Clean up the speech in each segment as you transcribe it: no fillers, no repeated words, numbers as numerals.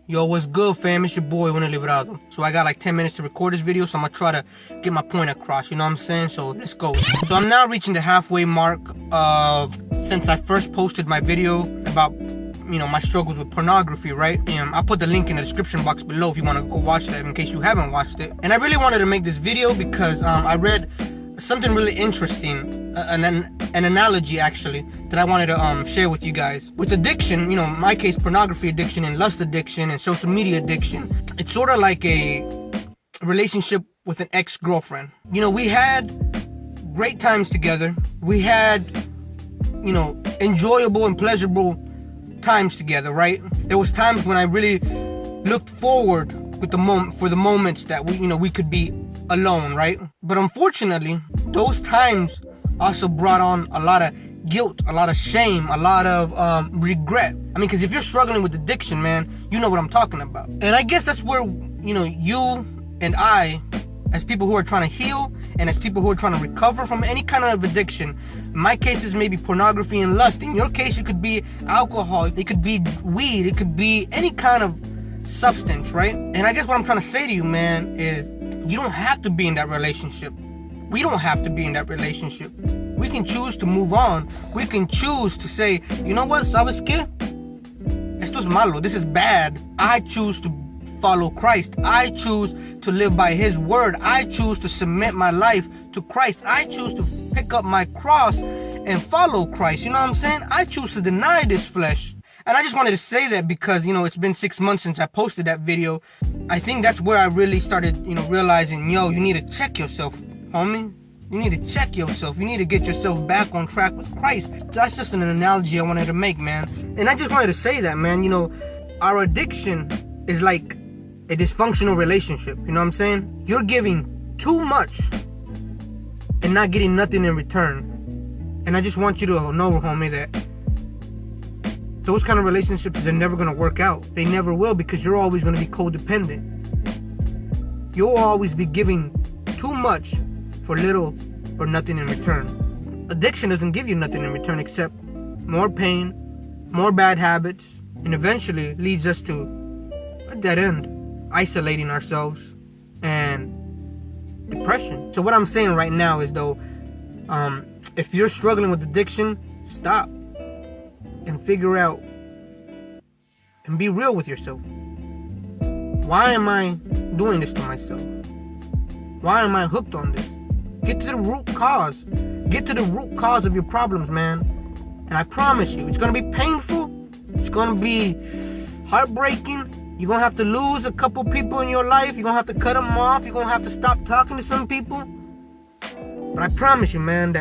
Yo, what's good, fam? It's your boy, Una Librado. So I got like 10 minutes to record this video, so I'm gonna try to get my point across, you know what I'm saying? So let's go. So I'm now reaching the halfway mark since I first posted my video about, you know, my struggles with pornography, right? And I'll put the link in the description box below if you want to go watch that in case you haven't watched it. And I really wanted to make this video because I read something really interesting, an analogy actually, that I wanted to share with you guys. With addiction, you know, in my case, pornography addiction and lust addiction and social media addiction, it's sort of like a relationship with an ex-girlfriend. You know, we had great times together. We had, you know, enjoyable and pleasurable times together, right? There was times when I really looked forward with the moments that we could be alone, right? But unfortunately, those times also brought on a lot of guilt, a lot of shame, a lot of regret. I mean, because if you're struggling with addiction, man, you know what I'm talking about. And I guess that's where, you know, you and I, as people who are trying to heal and as people who are trying to recover from any kind of addiction, in my case is maybe pornography and lust. In your case, it could be alcohol, it could be weed, it could be any kind of substance, right? And I guess what I'm trying to say to you, man, is you don't have to be in that relationship. We don't have to be in that relationship. We can choose to move on. We can choose to say, you know what, ¿sabes qué? Esto es malo. This is bad. I choose to follow Christ. I choose to live by His word. I choose to submit my life to Christ. I choose to pick up my cross and follow Christ. You know what I'm saying? I choose to deny this flesh. And I just wanted to say that because, you know, it's been 6 months since I posted that video. I think that's where I really started, you know, realizing, yo, you need to check yourself, homie. You need to check yourself. You need to get yourself back on track with Christ. That's just an analogy I wanted to make, man. And I just wanted to say that, man. You know, our addiction is like a dysfunctional relationship. You know what I'm saying? You're giving too much and not getting nothing in return. And I just want you to know, homie, that those kind of relationships are never going to work out. They never will, because you're always going to be codependent. You'll always be giving too much for little or nothing in return. Addiction doesn't give you nothing in return except more pain, more bad habits, and eventually leads us to a dead end, isolating ourselves and depression. So what I'm saying right now is, though, if you're struggling with addiction, stop and figure out and be real with yourself. Why am I doing this to myself? Why am I hooked on this? Get to the root cause. Get to the root cause of your problems, man. And I promise you, it's going to be painful. It's going to be heartbreaking. You're going to have to lose a couple people in your life. You're going to have to cut them off. You're going to have to stop talking to some people. But I promise you, man,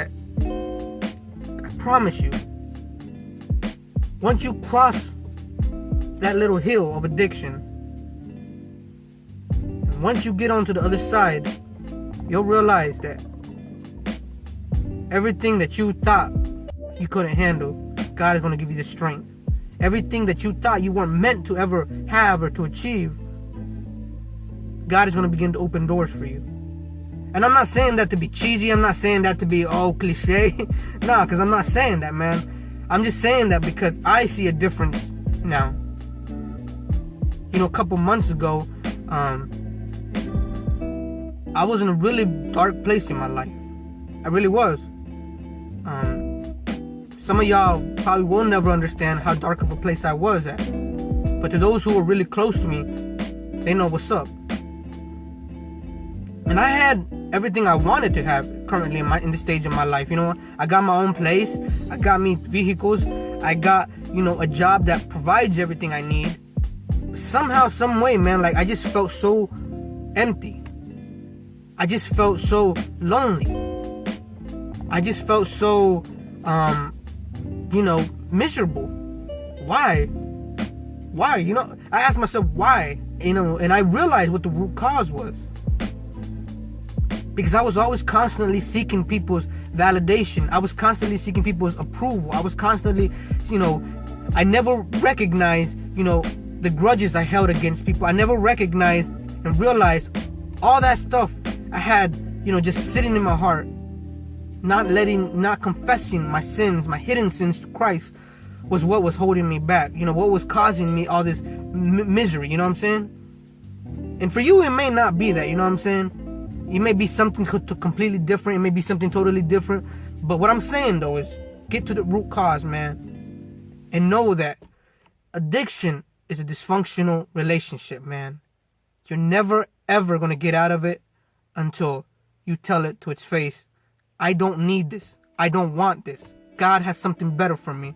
once you cross that little hill of addiction, and once you get onto the other side, you'll realize that everything that you thought you couldn't handle, God is going to give you the strength. Everything that you thought you weren't meant to ever have or to achieve, God is going to begin to open doors for you. And I'm not saying that to be cheesy. I'm not saying that to be cliche. Nah, because I'm not saying that, man. I'm just saying that because I see a difference now. You know, a couple months ago, I was in a really dark place in my life. I really was. Some of y'all probably will never understand how dark of a place I was at. But to those who are really close to me, they know what's up. And I had everything I wanted to have currently in this stage of my life. You know, I got my own place. I got me vehicles. I got, you know, a job that provides everything I need. But somehow, some way, man, like I just felt so empty. I just felt so lonely. I just felt so, you know, miserable. Why? You know, I asked myself why, you know, and I realized what the root cause was. Because I was always constantly seeking people's validation. I was constantly seeking people's approval. I was constantly, you know, I never recognized, you know, the grudges I held against people. I never recognized and realized all that stuff I had, you know, just sitting in my heart. Not confessing my sins, my hidden sins to Christ, was what was holding me back. You know, what was causing me all this misery, you know what I'm saying? And for you, it may not be that, you know what I'm saying? It may be something completely different. It may be something totally different. But what I'm saying, though, is get to the root cause, man. And know that addiction is a dysfunctional relationship, man. You're never, ever going to get out of it until you tell it to its face, I don't need this. I don't want this. God has something better for me.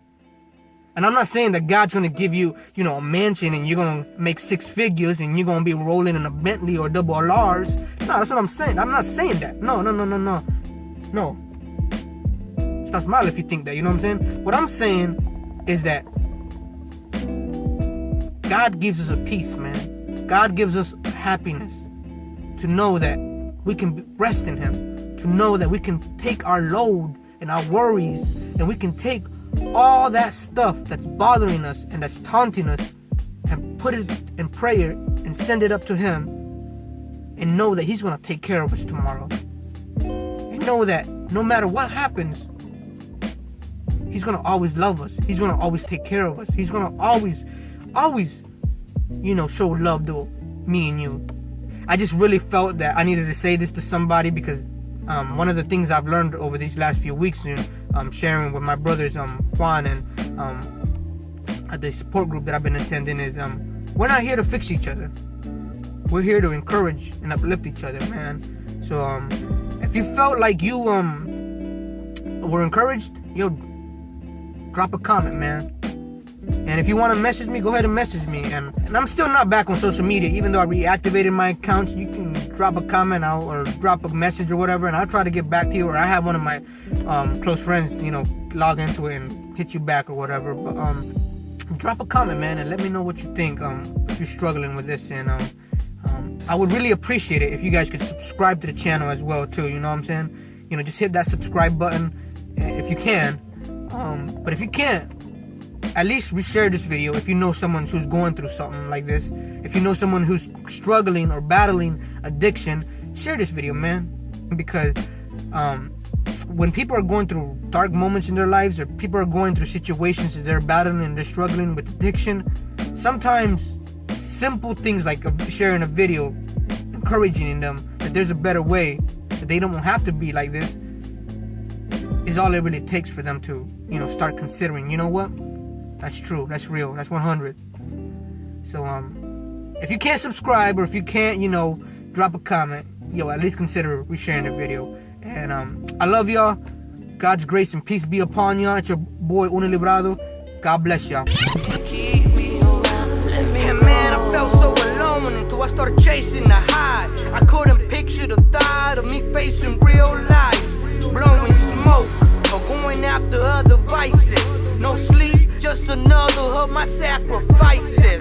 And I'm not saying that God's going to give you, you know, a mansion and you're going to make 6 figures and you're going to be rolling in a Bentley or double R's. No, that's what I'm saying. I'm not saying that. No. Estás mal if you think that, you know what I'm saying? What I'm saying is that God gives us a peace, man. God gives us happiness to know that we can rest in Him, to know that we can take our load and our worries and we can take all that stuff that's bothering us and that's taunting us and put it in prayer and send it up to Him and know that He's going to take care of us tomorrow. And know that no matter what happens, He's going to always love us. He's going to always take care of us. He's going to always, you know, show love to me and you. I just really felt that I needed to say this to somebody because one of the things I've learned over these last few weeks and sharing with my brothers Juan and at the support group that I've been attending is we're not here to fix each other. We're here to encourage and uplift each other, man. So if you felt like you were encouraged, yo, drop a comment, man. And if you want to message me, go ahead and message me. And I'm still not back on social media, even though I reactivated my accounts. You can drop a comment out or drop a message or whatever, and I'll try to get back to you. Or I have one of my close friends, you know, log into it and hit you back or whatever. But drop a comment, man, and let me know what you think if you're struggling with this. And I would really appreciate it if you guys could subscribe to the channel as well, too. You know what I'm saying? You know, just hit that subscribe button if you can. But if you can't, at least reshare this video if you know someone who's going through something like this. If you know someone who's struggling or battling addiction, share this video, man. Because when people are going through dark moments in their lives, or people are going through situations that they're battling and they're struggling with addiction, sometimes simple things like sharing a video, encouraging them that there's a better way, that they don't have to be like this, is all it really takes for them to, you know, start considering, you know what? That's true. That's real. That's 100. So, if you can't subscribe or if you can't, you know, drop a comment, yo, at least consider resharing the video. And I love y'all. God's grace and peace be upon y'all. It's your boy Uno Librado. God bless y'all. And man, I felt so alone until I started chasing the high. I couldn't picture the thought of me facing real life, blowing smoke or going after other vices. No sleep, just another of my sacrifices.